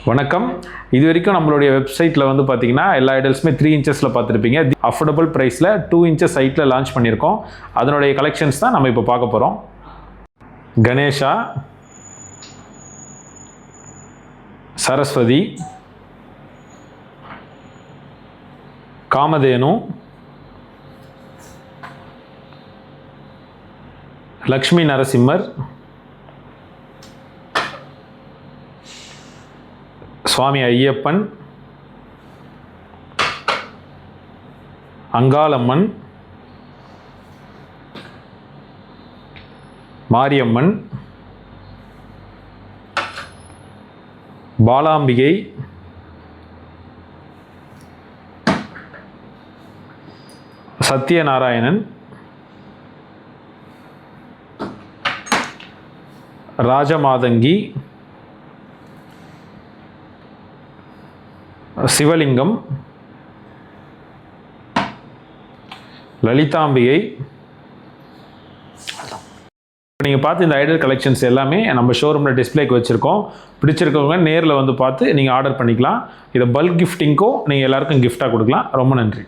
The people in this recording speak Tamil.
வணக்கம். இது வரைக்கும் நம்மளுடைய வெப்சைட்டில் வந்து பார்த்தீங்கன்னா எல்லா ஐடல்ஸுமே 3 இன்ச்சஸில் பார்த்துருப்பீங்க. அஃபோர்டபுள் ப்ரைஸில் 2 இன்ச்சஸ் சைட்டில் லான்ச் பண்ணியிருக்கோம். அதனுடைய கலெக்ஷன்ஸ் தான் நம்ம இப்போ பார்க்க போகிறோம். கணேஷா, சரஸ்வதி, காமதேனு, லக்ஷ்மி நரசிம்மர், சுவாமி ஐயப்பன், அங்காளம்மன், மாரியம்மன், பாலாம்பிகை, சத்யநாராயணன், ராஜமாதங்கி, சிவலிங்கம், லலிதாம்பிகை. நீங்கள் பார்த்து இந்த ஐடல் கலெக்ஷன்ஸ் எல்லாமே நம்ம ஷோரூமில் டிஸ்பிளேக்கு வச்சுருக்கோம். பிடிச்சிருக்கவங்க நேரில் வந்து பார்த்து நீங்கள் ஆர்டர் பண்ணிக்கலாம். இதை பல்க் கிஃப்டிங்க்கும் நீங்கள் எல்லாருக்கும் கிஃப்டாக கொடுக்கலாம். ரொம்ப நன்றி.